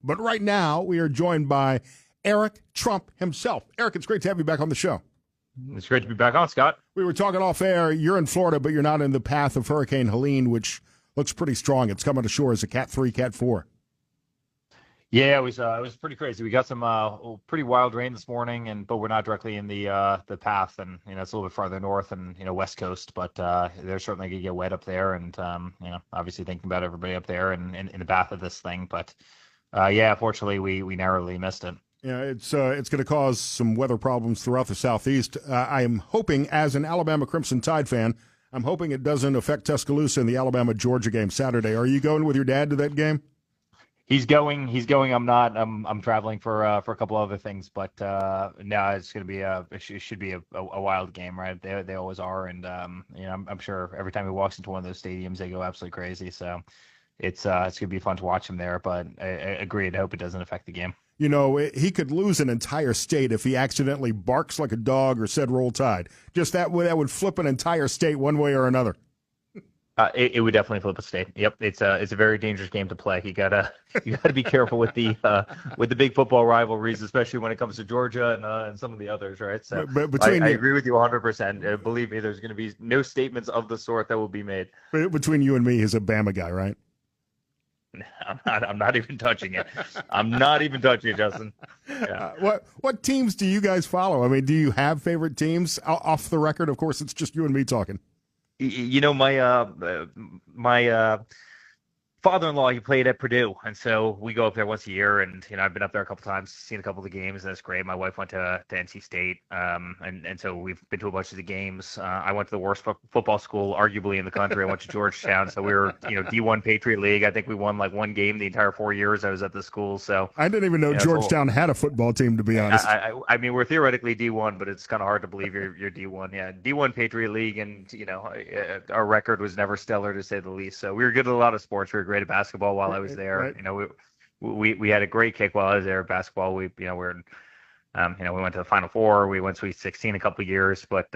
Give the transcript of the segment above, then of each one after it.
But right now, we are joined by Eric Trump himself. Eric, it's great to have you back on the show. It's great to be back on, Scott. We were talking off air. You're in Florida, but you're not in the path of Hurricane Helene, which looks pretty strong. It's coming to shore as a Cat 3, Cat 4. Yeah, it was pretty crazy. We got some pretty wild rain this morning, but we're not directly in the path, and it's a little bit farther north and west coast, but they're certainly gonna get wet up there, and obviously thinking about everybody up there and in the path of this thing, but yeah, fortunately we narrowly missed it. Yeah, it's going to cause some weather problems throughout the Southeast. I am hoping, as an Alabama Crimson Tide fan, I'm hoping it doesn't affect Tuscaloosa in the Alabama-Georgia game Saturday. Are you going with your dad to that game? He's going. I'm not. I'm traveling for a couple other things, but no, it's going to be it should be a wild game, right? They always are, and I'm sure every time he walks into one of those stadiums, they go absolutely crazy. So it's going to be fun to watch him there. But I agree. I hope it doesn't affect the game. He could lose an entire state if he accidentally barks like a dog or said "Roll Tide." Just that would flip an entire state one way or another. It would definitely flip a state. Yep, it's a very dangerous game to play. You gotta be careful with the big football rivalries, especially when it comes to Georgia and some of the others, right? So I agree with you 100%. Believe me, there's going to be no statements of the sort that will be made. Between you and me, he's a Bama guy, right? I'm not even touching it. I'm not even touching it, Justin. Yeah. What teams do you guys follow? I mean, do you have favorite teams off the record? Of course, it's just you and me talking. My father-in-law, he played at Purdue, and so we go up there once a year, and I've been up there a couple times, seen a couple of the games, and that's great. My wife went to NC State, and so we've been to a bunch of the games. I went to the worst football school arguably in the country. I went to Georgetown, so we were D1 Patriot League. I think we won like one game the entire 4 years I was at the school. So I didn't even know Georgetown had a football team, to be honest. I mean, we're theoretically D1, but it's kind of hard to believe you're D1. Yeah, D1 Patriot League, and our record was never stellar, to say the least. So we were good at a lot of sports. We were great at basketball while I was there. Right. We had a great kick while I was there at basketball. We went to the Final Four. We went Sweet 16 a couple of years, but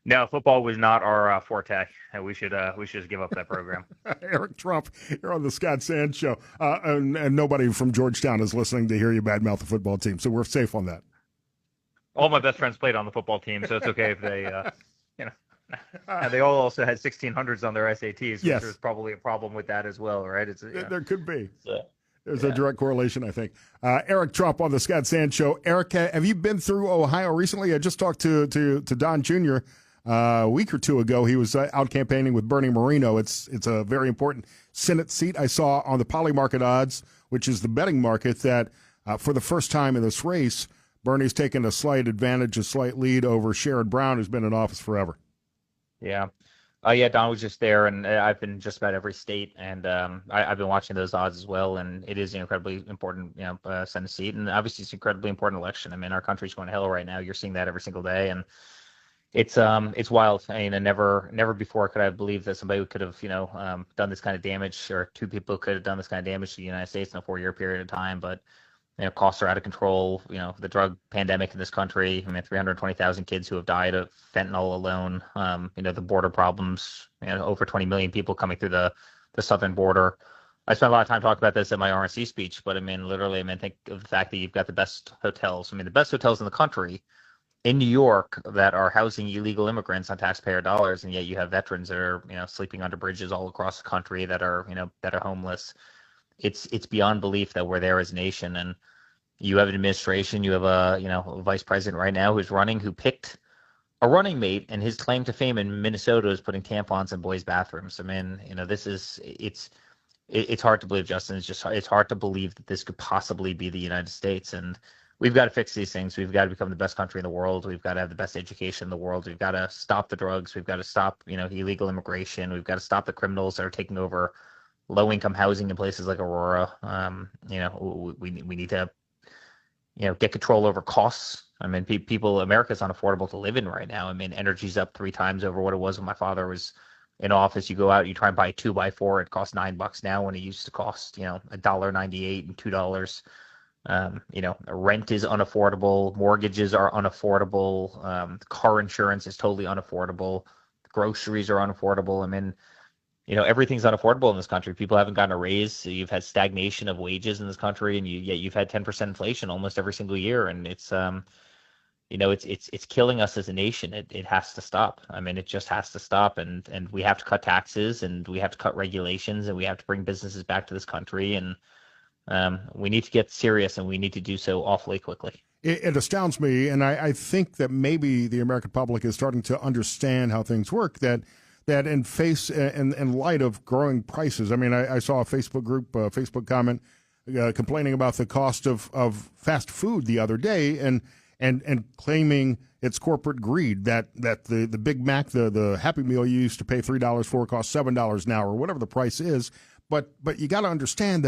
no, football was not our forte. We should just give up that program. Eric Trump, you're on the Scott Sands Show, and nobody from Georgetown is listening to hear you badmouth the football team, so we're safe on that. All my best friends played on the football team, so it's okay if they and they all also had 1600s on their SATs, which is probably a problem with that as well, right? There could be. There's a direct correlation, I think. Eric Trump on the Scott Sands Show. Eric, have you been through Ohio recently? I just talked to Don Jr. A week or two ago. He was out campaigning with Bernie Moreno. It's a very important Senate seat. I saw on the Poly Market odds, which is the betting market, that for the first time in this race, Bernie's taken a slight advantage, a slight lead over Sherrod Brown, who's been in office forever. Yeah. Don was just there, and I've been just about every state, and I've been watching those odds as well, and it is an incredibly important, Senate seat, and obviously it's an incredibly important election. I mean, our country's going to hell right now. You're seeing that every single day, and it's wild. I mean, and never before could I have believed that somebody could have, done this kind of damage, or two people could have done this kind of damage to the United States in a 4-year period of time, but costs are out of control. The drug pandemic in this country. I mean, 320,000 kids who have died of fentanyl alone. The border problems. Over 20 million people coming through the southern border. I spent a lot of time talking about this at my RNC speech, but literally, think of the fact that you've got the best hotels. The best hotels in the country in New York that are housing illegal immigrants on taxpayer dollars, and yet you have veterans that are sleeping under bridges all across the country that are homeless. It's beyond belief that we're there as a nation, and you have an administration, you have a vice president right now who picked a running mate, and his claim to fame in Minnesota is putting tampons in boys' bathrooms. It's hard to believe, Justin. It's hard to believe that this could possibly be the United States, and we've got to fix these things. We've got to become the best country in the world. We've got to have the best education in the world. We've got to stop the drugs. We've got to stop illegal immigration. We've got to stop the criminals that are taking over low-income housing in places like Aurora. We need to get control over costs. America's unaffordable to live in right now. Energy's up 3 times over what it was when my father was in office. You go out, you try and buy a 2x4, it costs $9 now when it used to cost, $1.98 and $2. Rent is unaffordable, mortgages are unaffordable, car insurance is totally unaffordable, groceries are unaffordable. everything's unaffordable in this country. People haven't gotten a raise. So you've had stagnation of wages in this country, and yet you've had 10% inflation almost every single year. And it's killing us as a nation. It has to stop. I mean, it just has to stop. And we have to cut taxes, and we have to cut regulations, and we have to bring businesses back to this country. And we need to get serious, and we need to do so awfully quickly. It astounds me, and I think that maybe the American public is starting to understand how things work, that in light of growing prices. I mean, I saw a Facebook group, Facebook comment complaining about the cost of fast food the other day, and claiming it's corporate greed that the Big Mac, the Happy Meal you used to pay $3 for costs $7 now, or whatever the price is. But you got to understand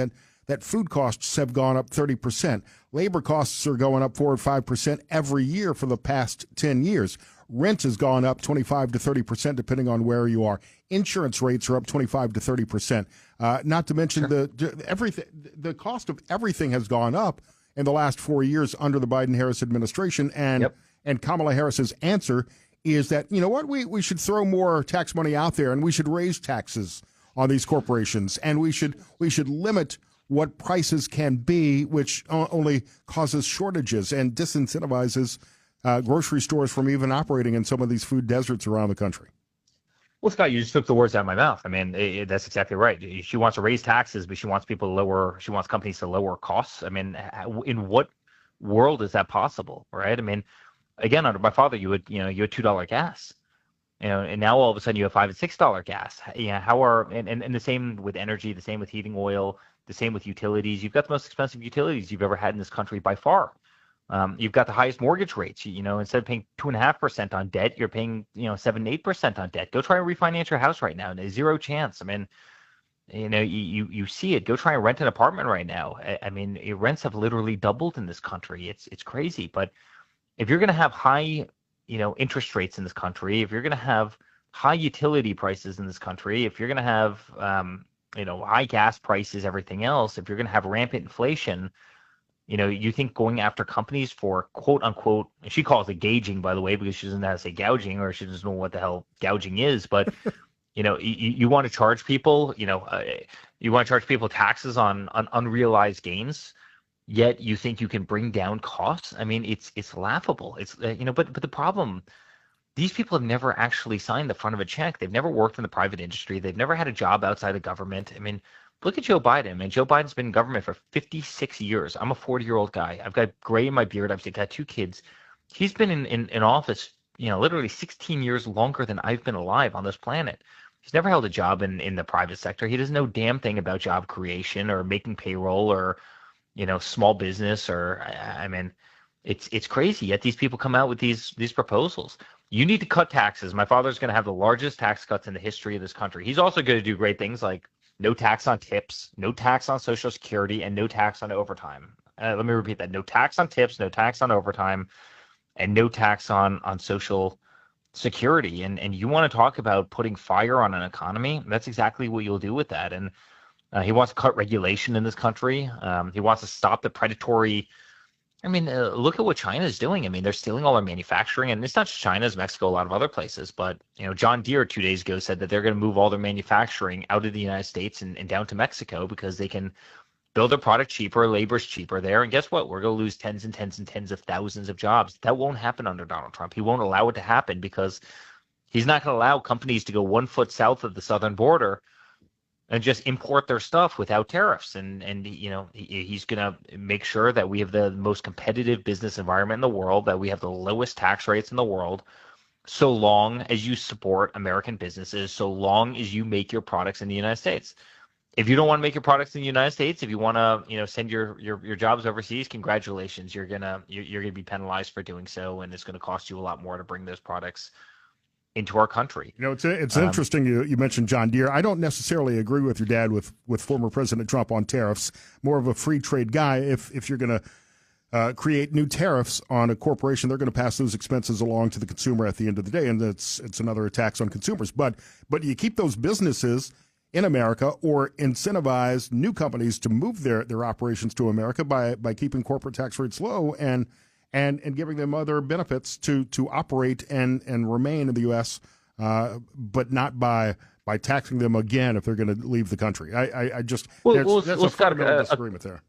that food costs have gone up 30%. Labor costs are going up 4 or 5% every year for the past 10 years. Rent has gone up 25 to 30%, depending on where you are. Insurance rates are up 25 to 30%. Not to mention the cost of everything has gone up in the last 4 years under the Biden-Harris administration. And Kamala Harris's answer is that, you know what, we should throw more tax money out there, and we should raise taxes on these corporations, and we should limit what prices can be, which only causes shortages and disincentivizes grocery stores from even operating in some of these food deserts around the country. Well, Scott, you just took the words out of my mouth. I mean, that's exactly right. She wants to raise taxes, but she wants companies to lower costs. I mean, in what world is that possible, right? I mean, again, under my father, you had $2 gas, and now all of a sudden you have $5 and $6 gas. And the same with energy, the same with heating oil, the same with utilities. You've got the most expensive utilities you've ever had in this country by far. You've got the highest mortgage rates. Instead of paying 2.5% on debt, you're paying 7-8% on debt. Go try and refinance your house right now. There's zero chance. I mean, you see it. Go try and rent an apartment right now. I mean, rents have literally doubled in this country. It's crazy. But if you're going to have high interest rates in this country, if you're going to have high utility prices in this country, if you're going to have high gas prices, everything else, if you're going to have rampant inflation, you think going after companies for quote unquote, she calls it gauging, by the way, because she doesn't know how to say gouging, or she doesn't know what the hell gouging is. But, you want to charge people, you want to charge people taxes on unrealized gains, yet you think you can bring down costs. I mean, it's laughable. It's, but the problem, these people have never actually signed the front of a check. They've never worked in the private industry. They've never had a job outside the government. I mean, look at Joe Biden. Man, Joe Biden's been in government for 56 years. I'm a 40-year-old guy. I've got gray in my beard. I've got 2 kids. He's been in office, literally 16 years longer than I've been alive on this planet. He's never held a job in the private sector. He doesn't know damn thing about job creation or making payroll or, small business I mean, it's crazy. Yet these people come out with these proposals. You need to cut taxes. My father's going to have the largest tax cuts in the history of this country. He's also going to do great things like no tax on tips, no tax on Social Security, and no tax on overtime. Let me repeat that. No tax on tips, no tax on overtime, and no tax on Social Security. And you want to talk about putting fire on an economy? That's exactly what you'll do with that. And he wants to cut regulation in this country. He wants to stop the predatory. I mean, look at what China is doing. I mean, they're stealing all our manufacturing, and it's not just China, it's Mexico, a lot of other places. But, John Deere 2 days ago said that they're going to move all their manufacturing out of the United States and down to Mexico because they can build their product cheaper, labor's cheaper there. And guess what? We're going to lose tens and tens and tens of thousands of jobs. That won't happen under Donald Trump. He won't allow it to happen because he's not going to allow companies to go 1 foot south of the southern border and just import their stuff without tariffs. And he's going to make sure that we have the most competitive business environment in the world, that we have the lowest tax rates in the world, so long as you support American businesses, so long as you make your products in the United States. If you don't want to make your products in the United States, if you want to, send your jobs overseas, congratulations. You're gonna be penalized for doing so, and it's going to cost you a lot more to bring those products into our country. It's interesting you mentioned John Deere. I don't necessarily agree with your dad with former President Trump on tariffs. More of a free trade guy. If you're going to create new tariffs on a corporation, they're going to pass those expenses along to the consumer at the end of the day, and it's another tax on consumers. But you keep those businesses in America or incentivize new companies to move their operations to America by keeping corporate tax rates low and giving them other benefits to operate and remain in the U.S., but not by by taxing them again if they're going to leave the country. I just that's a Scott, fundamental disagreement there.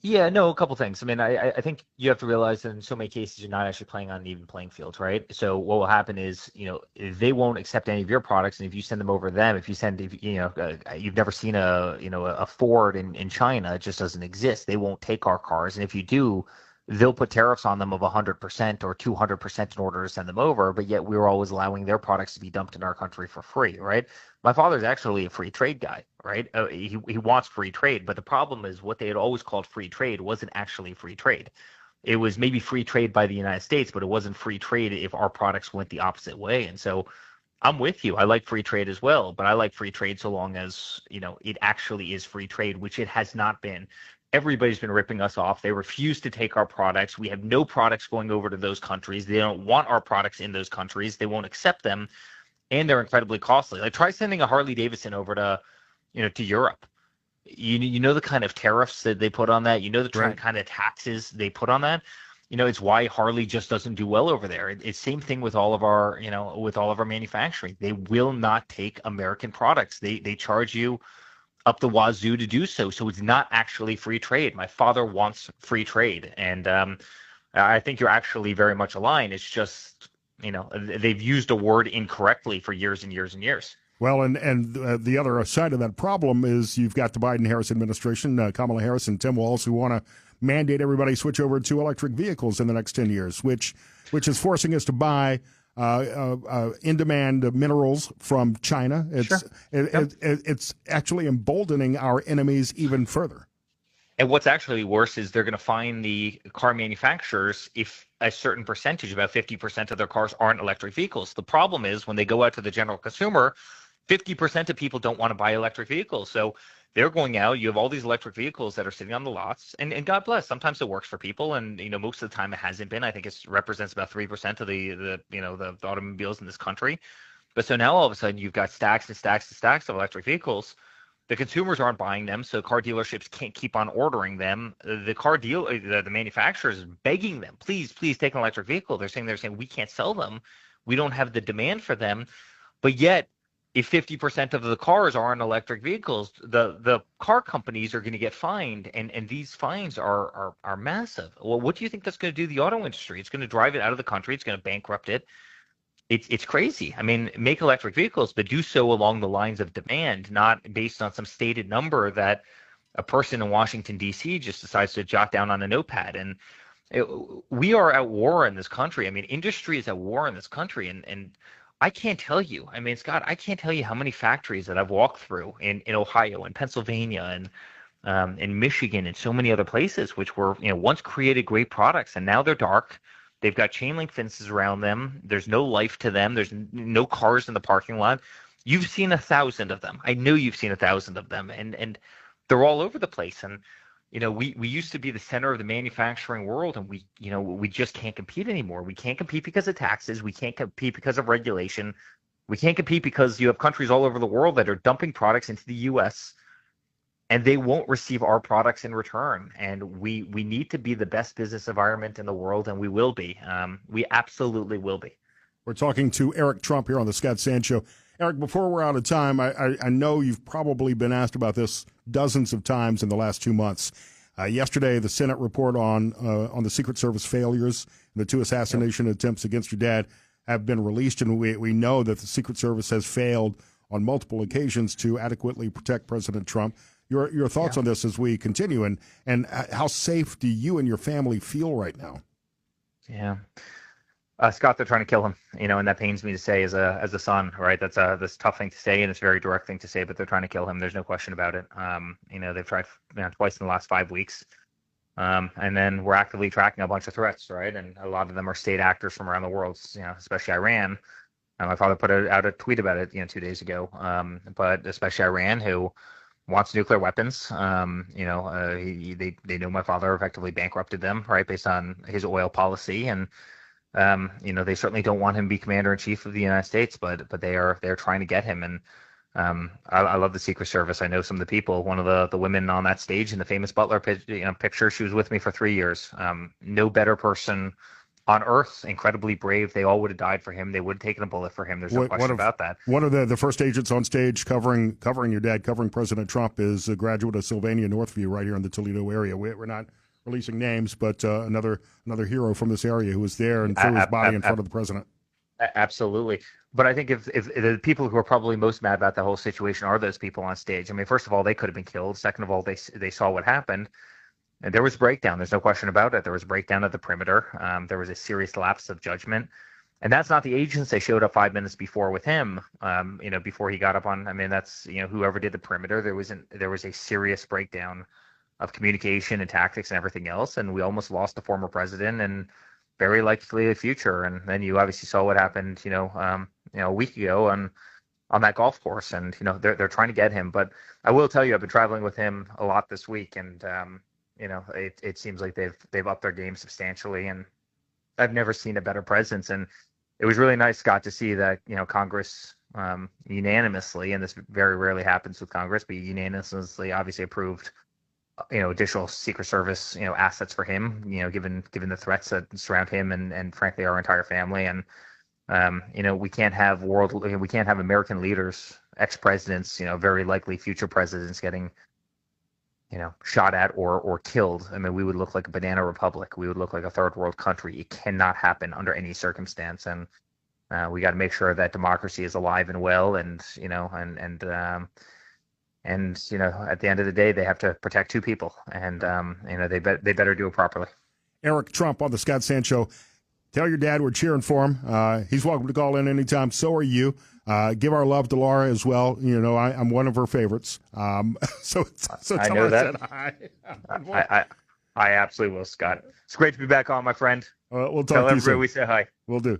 Yeah, no, a couple things. I mean, I think you have to realize that in so many cases you're not actually playing on an even playing field, right? So what will happen is, they won't accept any of your products, and if you send them over to them, you've never seen a Ford in China, it just doesn't exist. They won't take our cars, and if you do, they'll put tariffs on them of 100% or 200% in order to send them over, but yet we're always allowing their products to be dumped in our country for free, right? My father's actually a free trade guy, right? He wants free trade, but the problem is what they had always called free trade wasn't actually free trade. It was maybe free trade by the United States, but it wasn't free trade if our products went the opposite way. And so I'm with you. I like free trade as well, but I like free trade so long as, it actually is free trade, which it has not been. Everybody's been ripping us off. They refuse to take our products. We have no products going over to those countries. They don't want our products in those countries. They won't accept them, and they're incredibly costly. Like, try sending a Harley Davidson over to Europe. You know the kind of tariffs that they put on that. You know the Right. kind of taxes they put on that. It's why Harley just doesn't do well over there. It's same thing with all of our manufacturing. They will not take American products. They charge you up the wazoo to do so. So it's not actually free trade. My father wants free trade, and I think you're actually very much aligned. It's just they've used a word incorrectly for years and years and years. Well, and the other side of that problem is you've got the Biden-Harris administration, Kamala Harris and Tim Walz, who want to mandate everybody switch over to electric vehicles in the next 10 years, which is forcing us to buy in-demand minerals from China. It's actually emboldening our enemies even further. And what's actually worse is they're going to fine the car manufacturers if a certain percentage, about 50% of their cars aren't electric vehicles. The problem is when they go out to the general consumer, 50% of people don't want to buy electric vehicles. So they're going out. You have all these electric vehicles that are sitting on the lots, and God bless. Sometimes it works for people, and most of the time it hasn't been. I think it represents about 3% of the automobiles in this country. But so now all of a sudden you've got stacks and stacks and stacks of electric vehicles. The consumers aren't buying them, so car dealerships can't keep on ordering them. The manufacturers begging them, please take an electric vehicle. They're saying we can't sell them. We don't have the demand for them. But yet, if 50% of the cars aren't electric vehicles, the car companies are going to get fined, and these fines are massive. Well, what do you think that's going to do to the auto industry? It's going to drive it out of the country. It's going to bankrupt it. It's crazy. I mean, make electric vehicles, but do so along the lines of demand, not based on some stated number that a person in Washington, D.C. just decides to jot down on a notepad. And we are at war in this country. I mean, industry is at war in this country. And I can't tell you. I mean, Scott, I can't tell you how many factories that I've walked through in Ohio and Pennsylvania and in Michigan and so many other places, which were once created great products, and now they're dark. They've got chain link fences around them. There's no life to them. There's no cars in the parking lot. You've seen 1,000 of them. I know you've seen 1,000 of them, and they're all over the place. And we used to be the center of the manufacturing world, and we just can't compete anymore. We can't compete because of taxes. We can't compete because of regulation. We can't compete because you have countries all over the world that are dumping products into the U.S. and they won't receive our products in return. And we need to be the best business environment in the world, and we will be. We absolutely will be. We're talking to Eric Trump here on the Scott Sand Show. Eric, before we're out of time, I know you've probably been asked about this dozens of times in the last 2 months. Yesterday, the Senate report on the Secret Service failures, the 2 assassination attempts against your dad have been released, and we know that the Secret Service has failed on multiple occasions to adequately protect President Trump. Your thoughts on this as we continue, and how safe do you and your family feel right now? Yeah. Scott, they're trying to kill him, and that pains me to say as a son, right? That's a tough thing to say, and it's a very direct thing to say, but they're trying to kill him. There's no question about it. They've tried twice in the last 5 weeks. And then we're actively tracking a bunch of threats, right? And a lot of them are state actors from around the world, especially Iran. My father put out a tweet about it, 2 days ago. But especially Iran, who wants nuclear weapons. They know my father effectively bankrupted them, right, based on his oil policy, and they certainly don't want him to be commander in chief of the United States, but they're trying to get him. And I love the Secret Service. I know some of the people. One of the women on that stage in the famous Butler picture, she was with me for 3 years. No better person on Earth, incredibly brave. They all would have died for him. They would have taken a bullet for him. There's no question about that. One of the first agents on stage covering your dad, covering President Trump, is a graduate of Sylvania Northview right here in the Toledo area. We're not releasing names, but another hero from this area who was there and threw his body in front of the president. Absolutely. But I think if the people who are probably most mad about the whole situation are those people on stage. I mean, first of all, they could have been killed. Second of all, they saw what happened. And there was breakdown. There's no question about it. There was breakdown at the perimeter. There was a serious lapse of judgment. And that's not the agents. They showed up 5 minutes before with him, before he got up on. I mean, that's, whoever did the perimeter. There was a serious breakdown of communication and tactics and everything else. And we almost lost the former president and very likely the future. And then you obviously saw what happened, a week ago on that golf course. And, they're trying to get him. But I will tell you, I've been traveling with him a lot this week. And, it seems like they've upped their game substantially, and I've never seen a better presence. And it was really nice, Scott, to see that Congress unanimously, and this very rarely happens with Congress, but unanimously obviously approved additional Secret Service assets for him. Given the threats that surround him and frankly our entire family. And we can't have American leaders, ex-presidents, very likely future presidents getting shot at or killed. I mean, we would look like a banana republic. We would look like a third world country. It cannot happen under any circumstance. And we got to make sure that democracy is alive and well. And, at the end of the day, they have to protect two people. And, they better do it properly. Eric Trump on the Scott Sand Show. Tell your dad we're cheering for him. He's welcome to call in anytime. So are you. Give our love to Laura as well. I'm one of her favorites. So tell I know her that. I said hi. I absolutely will, Scott. It's great to be back on, my friend. We'll talk Tell to you everybody soon. we say hi. Will do.